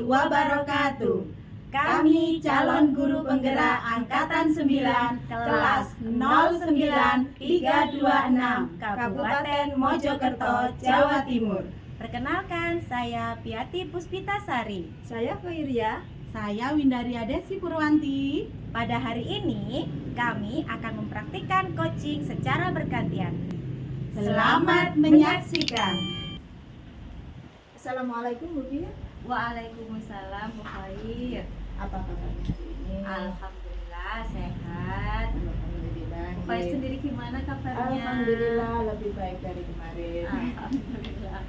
wabarakatuh. Kami calon guru penggerak Angkatan 9 kelas 09326 Kabupaten Mojokerto, Jawa Timur. Perkenalkan, saya Piati Puspitasari. Saya Khairia. Saya Windaria Desi Purwanti. Pada hari ini, kami akan mempraktikkan coaching secara bergantian. Selamat menyaksikan. Assalamualaikum Bu Pia. Waalaikumsalam, Bu Khair. Apa kabarnya hari ini? Alhamdulillah sehat. Alhamdulillah. Bu Khair sendiri gimana kabarnya? Alhamdulillah lebih baik dari kemarin. Alhamdulillah.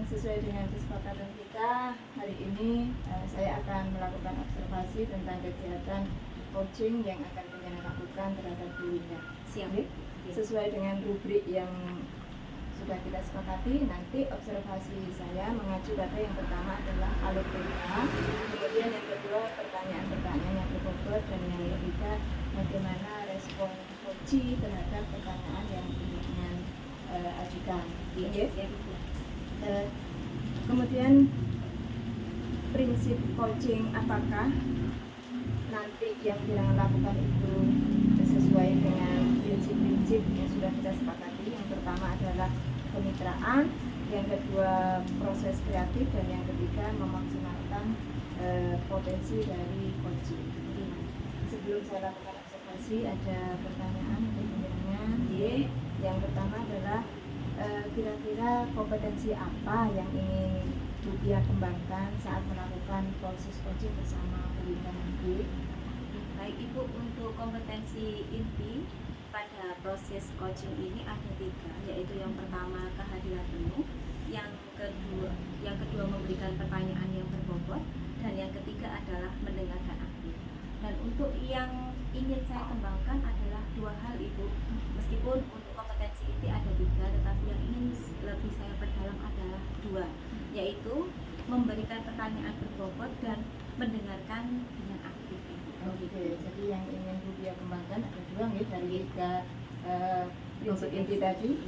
Sesuai dengan kesepakatan kita hari ini, saya akan melakukan observasi tentang kegiatan coaching yang akan kita lakukan terhadap Bu Winda. Siap. Sesuai dengan rubrik yang sudah kita sepakati, nanti observasi saya mengacu pada yang pertama adalah alur cerita, kemudian yang kedua pertanyaan-pertanyaan yang berbobot, dan yang ketiga bagaimana respon coach terhadap pertanyaan yang ingin ajukan. Kemudian prinsip coaching, apakah nanti yang kita lakukan itu sesuai dengan prinsip-prinsip yang sudah kita sepakati. Yang pertama adalah kemitraan, yang kedua proses kreatif, dan yang ketiga memaksimalkan potensi dari coaching. Sebelum saya lakukan observasi, ada pertanyaan untuk penjelasan. Yang pertama adalah kira-kira kompetensi apa yang ingin Bu Pia kembangkan saat melakukan proses coaching bersama Bu Winda nanti? Baik Ibu, untuk kompetensi inti pada proses coaching ini ada 3, yaitu yang pertama kehadiran penuh, yang kedua memberikan pertanyaan yang berbobot, dan yang ketiga adalah mendengarkan aktif. Dan untuk yang ingin saya kembangkan adalah 2 hal Ibu. Meskipun untuk kompetensi inti ada 3, tetapi yang ingin lebih saya perdalam adalah 2, yaitu memberikan pertanyaan berbobot dan mendengarkan dengan aktif. Oke, jadi yang ingin Bu Pia kembangkan ada 2 nih dari 3 prinsip inti tadi,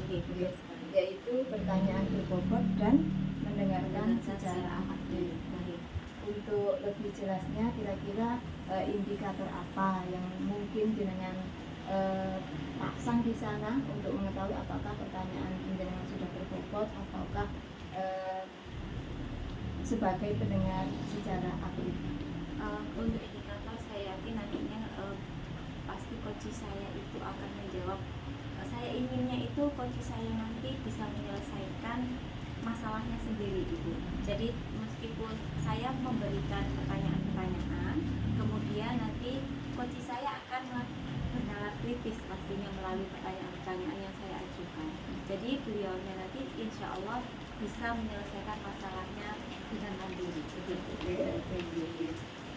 yaitu pertanyaan berbobot dan mendengarkan secara aktif. Untuk lebih jelasnya, kira-kira indikator apa yang mungkin dengan pasang di sana untuk mengetahui apakah pertanyaan jenengan sudah berbobot ataukah sebagai pendengar secara aktif. Untuk indikator saya yakin nantinya pasti coach saya itu akan menjawab. Saya inginnya itu coach saya nanti bisa menyelesaikan masalahnya sendiri Ibu. Jadi meskipun saya memberikan pertanyaan-pertanyaan, kemudian nanti coach saya akan bernalar kritis pastinya melalui pertanyaan-pertanyaan yang saya ajukan. Jadi beliaunya nanti insya Allah bisa menyelesaikan masalahnya dengan mandiri.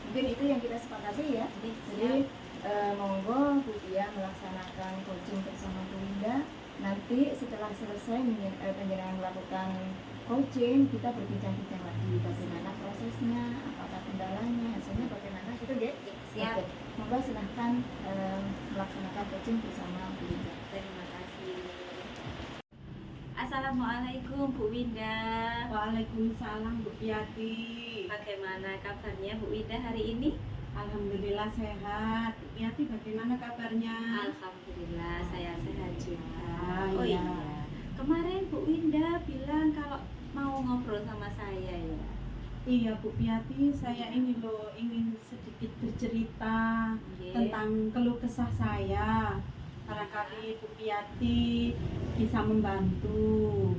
Mungkin itu yang kita sepakati ya. Jadi monggo Bu Pia melaksanakan coaching bersama Bu Winda. Nanti setelah selesai penjelasan melakukan coaching, kita berbincang-bincang lagi bagaimana prosesnya, apakah kendalanya, hasilnya bagaimana, gitu ya. Siap. Oke. Monggo silahkan melaksanakan coaching bersama Bu Winda. Terima kasih. Assalamualaikum Bu Winda. Waalaikumsalam Bu Piati. Bagaimana kabarnya Bu Winda hari ini? Alhamdulillah sehat. Bu Piati bagaimana kabarnya? Alhamdulillah saya sehat juga. Oh iya. iya. Kemarin Bu Winda bilang kalau mau ngobrol sama saya ya. Iya Bu Piati, saya ini loh ingin sedikit bercerita tentang keluh kesah saya. Barangkali Bu Piati bisa membantu.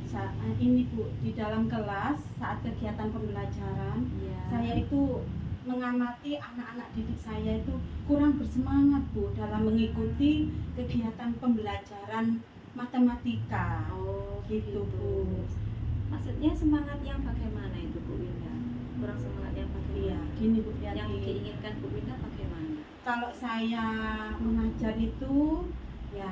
Saat ini Bu, di dalam kelas saat kegiatan pembelajaran, saya itu mengamati anak-anak didik saya itu kurang bersemangat Bu dalam mengikuti kegiatan pembelajaran matematika. Oh gitu Bu. Maksudnya semangat yang bagaimana itu Bu Winda? Kurang semangat yang bagaimana? Iya, gini Bu Piati. Yang diinginkan Bu Winda bagaimana? Kalau saya mengajar itu, ya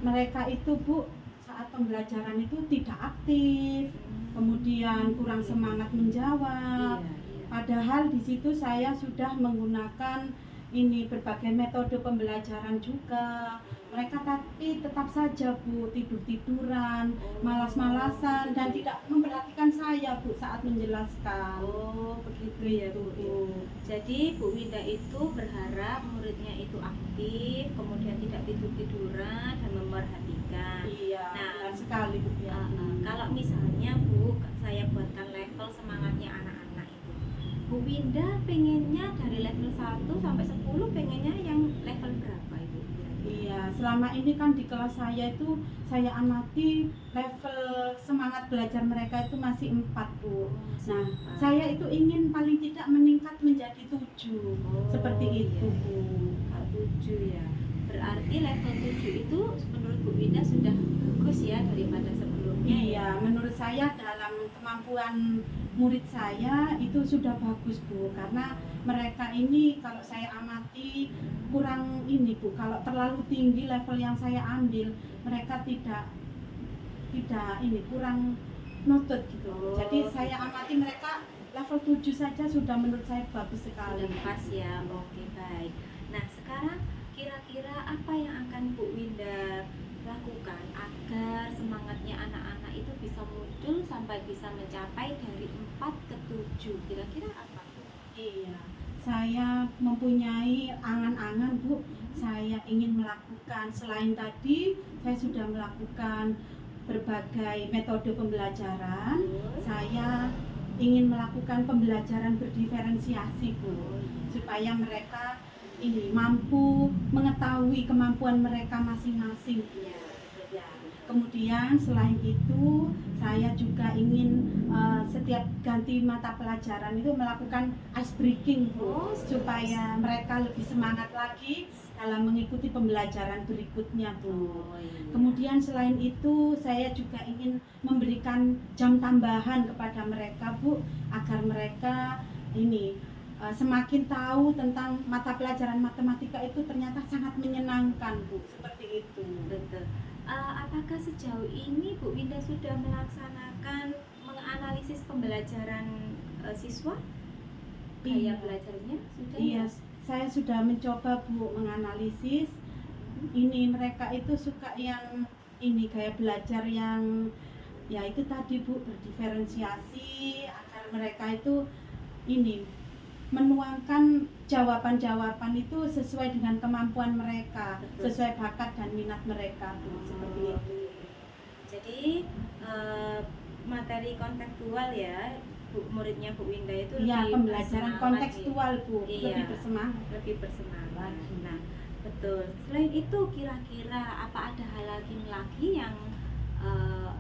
mereka itu Bu saat pembelajaran itu tidak aktif, kemudian kurang semangat menjawab. Padahal di situ saya sudah menggunakan ini berbagai metode pembelajaran juga, Mereka tapi tetap saja Bu tidur-tiduran, Oh, malas-malasan dan begitu. tidak memperhatikan saya Bu saat menjelaskan. Oh, begitu ya Bu. Gitu. Jadi Bu Winda itu berharap muridnya itu aktif, kemudian tidak tidur-tiduran dan memperhatikan. Iya, Nah, benar sekali Bu ya. Kalau misalnya Bu, saya buatkan level semangatnya anak-anak itu. Bu Winda pengennya dari level 1 sampai 10 pengennya yang level berapa itu? Iya, selama ini kan di kelas saya itu saya amati level semangat belajar mereka itu masih 4 Bu. Nah, saya itu ingin paling tidak meningkat menjadi 7. Seperti itu Bu. 7 ya. Berarti level 7 itu menurut Bu Winda sudah bagus ya daripada sebelumnya. Iya, menurut saya dalam kemampuan murid saya itu sudah bagus Bu, karena mereka ini kalau saya amati kurang ini Bu, kalau terlalu tinggi level yang saya ambil mereka tidak ini kurang nutut gitu. Oh, Jadi saya amati mereka level 7 saja sudah menurut saya bagus sekali. Sudah pas ya. Oke, baik. Nah, sekarang kira-kira apa yang akan Bu Winda lakukan agar semangatnya anak-anak itu bisa muncul sampai bisa mencapai dari 4 ke 7? Kira-kira apa Bu? Iya, saya mempunyai angan-angan Bu. Saya ingin melakukan selain tadi saya sudah melakukan berbagai metode pembelajaran. Saya ingin melakukan pembelajaran berdiferensiasi Bu, supaya mereka ini mampu mengetahui kemampuan mereka masing-masing. Ya. Kemudian selain itu saya juga ingin setiap ganti mata pelajaran itu melakukan ice breaking Bu, supaya mereka lebih semangat lagi dalam mengikuti pembelajaran berikutnya Bu. Kemudian selain itu saya juga ingin memberikan jam tambahan kepada mereka Bu, agar mereka ini semakin tahu tentang mata pelajaran matematika itu ternyata sangat menyenangkan Bu, seperti itu. Betul. Apakah sejauh ini Bu Winda sudah melaksanakan menganalisis pembelajaran siswa? Gaya belajarnya sudah? Iya, saya sudah mencoba Bu menganalisis. Ini mereka itu suka yang ini gaya belajar yang ya itu tadi Bu, berdiferensiasi agar mereka itu ini menuangkan jawaban-jawaban itu sesuai dengan kemampuan mereka, Betul. sesuai bakat dan minat mereka Bu, seperti itu. Jadi materi kontekstual ya, muridnya Bu Winda itu Iya, lebih pembelajaran bersemangat kontekstual Bu, Iya. lebih bersemangat. lebih bersemangat. Lagi. Nah, betul. Selain itu kira-kira apa ada hal lagi yang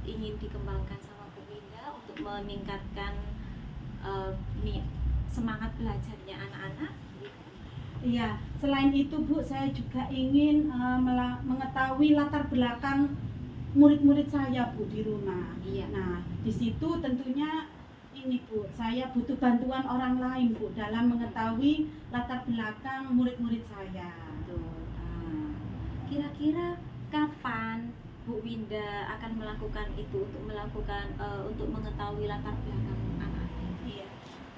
ingin dikembangkan sama Bu Winda untuk meningkatkan semangat belajarnya anak-anak? Iya, selain itu Bu, saya juga ingin mengetahui latar belakang murid-murid saya Bu di rumah. Iya. Nah, di situ tentunya ini Bu, saya butuh bantuan orang lain Bu dalam mengetahui latar belakang murid-murid saya. Betul. Kira-kira kapan Bu Winda akan melakukan itu untuk mengetahui latar belakang anak-anak? Iya.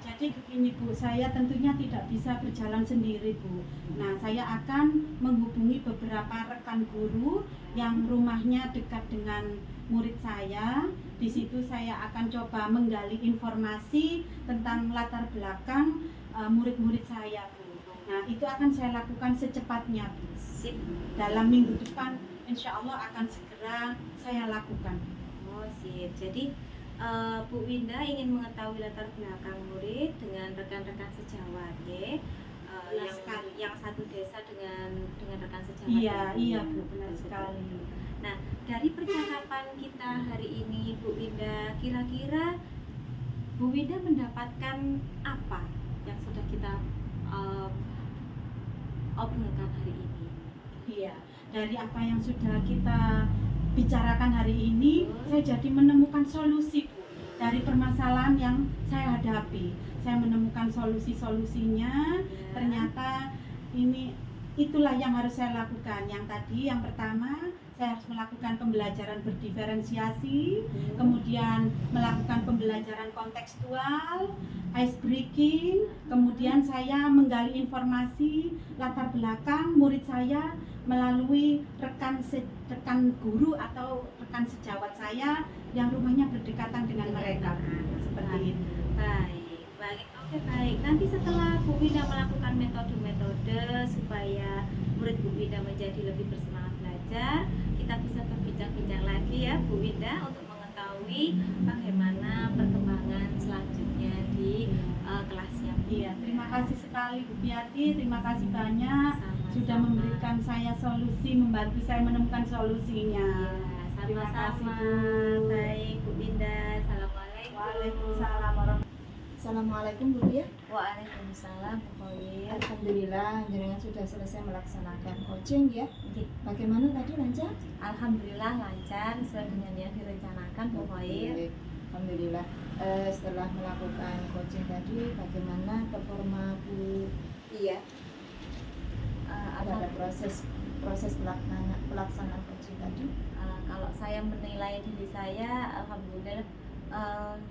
Jadi begini Bu, saya tentunya tidak bisa berjalan sendiri Bu. Nah, saya akan menghubungi beberapa rekan guru yang rumahnya dekat dengan murid saya. Di situ saya akan coba menggali informasi tentang latar belakang murid-murid saya Bu. Nah, itu akan saya lakukan secepatnya Bu. Sip. Dalam minggu depan insya Allah akan segera saya lakukan. Oh, sip. Jadi Bu Winda ingin mengetahui latar belakang murid dengan rekan-rekan sejawat, ya. Yang satu desa dengan rekan sejawat. Iya Bu, benar sekali. Nah, dari percakapan kita hari ini Bu Winda, kira-kira Bu Winda mendapatkan apa yang sudah kita obrolkan hari ini? Iya, dari apa yang sudah kita bicarakan hari ini, saya jadi menemukan solusi Bu, dari permasalahan yang saya hadapi. Saya menemukan solusi-solusinya. Ternyata itulah yang harus saya lakukan. Yang tadi, yang pertama, saya harus melakukan pembelajaran berdiferensiasi, kemudian melakukan pembelajaran kontekstual, ice breaking, kemudian saya menggali informasi latar belakang murid saya melalui rekan guru atau rekan sejawat saya yang rumahnya berdekatan dengan mereka, seperti itu. Baik, oke baik. Nanti setelah Bu Winda melakukan metode-metode supaya murid Bu Winda menjadi lebih bersemangat belajar, kita bisa berbincang-bincang lagi ya Bu Winda untuk mengetahui bagaimana perkembangan selanjutnya di kelasnya. Iya, terima kasih sekali Bu Piati, terima kasih banyak sudah memberikan saya solusi, membantu saya menemukan solusinya. Terima kasih Bu. Baik Bu Winda, assalamualaikum. Waalaikumsalam warahmatullahi. Assalamualaikum Bu ya. Waalaikumsalam Bu Khoir. Alhamdulillah jenengan sudah selesai melaksanakan coaching ya. Bagaimana tadi lancar? Alhamdulillah lancar sesuai dengan yang direncanakan Bu Khoir. Alhamdulillah. Setelah melakukan coaching tadi, bagaimana performa Bu Iya? Ada proses pelaksanaan coaching tadi? Kalau saya menilai diri saya, alhamdulillah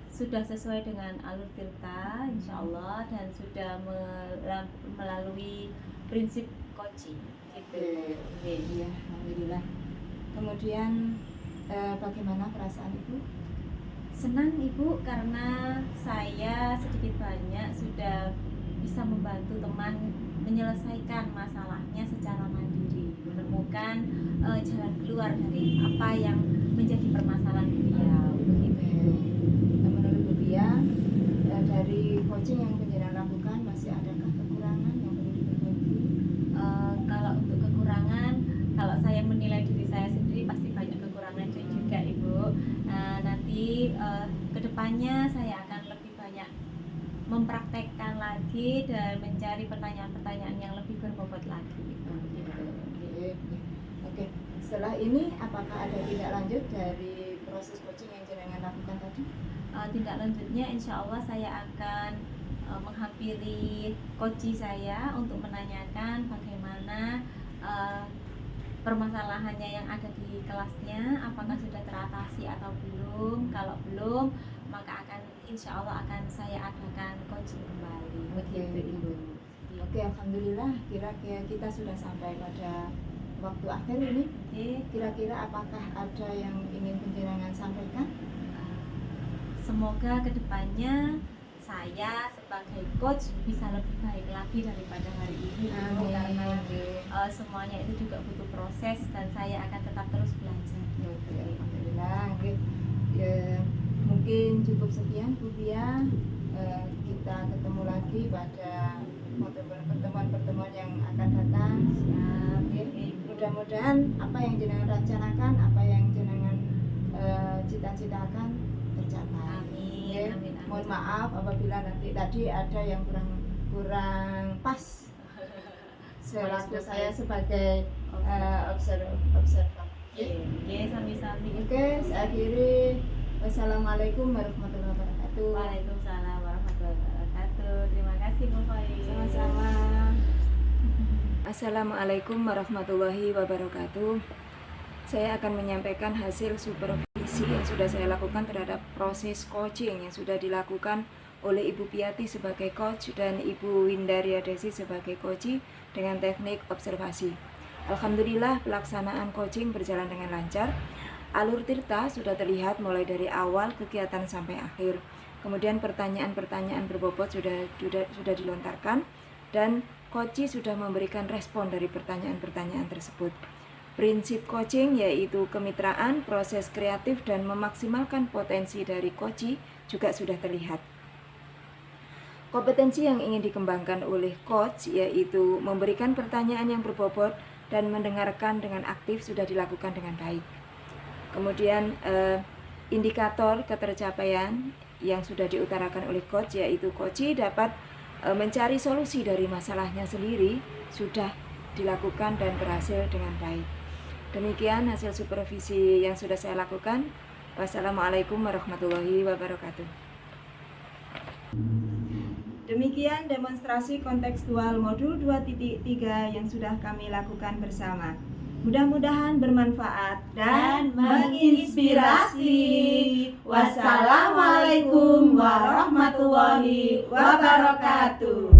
sudah sesuai dengan alur tirta, insya Allah, dan sudah melalui prinsip coaching. Gitu. Iya, alhamdulillah. Kemudian bagaimana perasaan Ibu? Senang Ibu karena saya sedikit banyak sudah bisa membantu teman menyelesaikan masalahnya secara mandiri, menemukan jalan keluar dari apa yang menjadi permasalahan beliau. Menurut Bu Pia, dari coaching yang penjenengan lakukan masih adakah kekurangan yang perlu diperbaiki? Kalau untuk kekurangan, kalau saya menilai diri saya sendiri pasti banyak kekurangan juga Ibu. Nanti kedepannya saya akan lebih banyak mempraktekkan lagi dan mencari pertanyaan-pertanyaan yang lebih berbobot lagi Ibu. Oke. Setelah ini apakah ada tindak lanjut dari proses coaching yang jenengan lakukan tadi? Tindak lanjutnya insya Allah saya akan menghampiri coach saya untuk menanyakan bagaimana permasalahannya yang ada di kelasnya, apakah sudah teratasi atau belum. Kalau belum, maka insya Allah akan saya adakan coaching kembali. Begitu Ibu. Oke, alhamdulillah kira-kira kita sudah sampai pada waktu akhir ini. Kira-kira apakah ada yang ingin penjenengan sampaikan? Semoga kedepannya saya sebagai coach bisa lebih baik lagi daripada hari ini. Karena semuanya itu juga butuh proses dan saya akan tetap terus belajar. Alhamdulillah. Ya, mungkin cukup sekian Bu Pia. Kita ketemu lagi pada pertemuan-pertemuan yang akan datang. Mudah-mudahan apa yang jenengan rencanakan, apa yang jenengan cita-citakan tercapai. Amin. Amin. Mohon maaf apabila tadi ada yang kurang pas selaku saya sebagai observer. Sami-sami. Oke, saya akhiri. Wassalamualaikum warahmatullahi wabarakatuh. Waalaikumsalam warahmatullahi wabarakatuh. Terima kasih Bu Khoir. Sama-sama. Assalamualaikum warahmatullahi wabarakatuh. Saya akan menyampaikan hasil supervisi yang sudah saya lakukan terhadap proses coaching yang sudah dilakukan oleh Ibu Piati sebagai coach dan Ibu Windaria Desi sebagai coach dengan teknik observasi. Alhamdulillah pelaksanaan coaching berjalan dengan lancar. Alur tirta sudah terlihat mulai dari awal kegiatan sampai akhir. Kemudian pertanyaan-pertanyaan berbobot sudah dilontarkan dan coach sudah memberikan respon dari pertanyaan-pertanyaan tersebut. Prinsip coaching yaitu kemitraan, proses kreatif dan memaksimalkan potensi dari coach juga sudah terlihat. Kompetensi yang ingin dikembangkan oleh coach yaitu memberikan pertanyaan yang berbobot dan mendengarkan dengan aktif sudah dilakukan dengan baik. Kemudian indikator ketercapaian yang sudah diutarakan oleh coach yaitu coach dapat mencari solusi dari masalahnya sendiri sudah dilakukan dan berhasil dengan baik. Demikian hasil supervisi yang sudah saya lakukan. Wassalamualaikum warahmatullahi wabarakatuh. Demikian demonstrasi kontekstual modul 2.3 yang sudah kami lakukan bersama. Mudah-mudahan bermanfaat dan menginspirasi. Wassalamualaikum warahmatullahi wabarakatuh.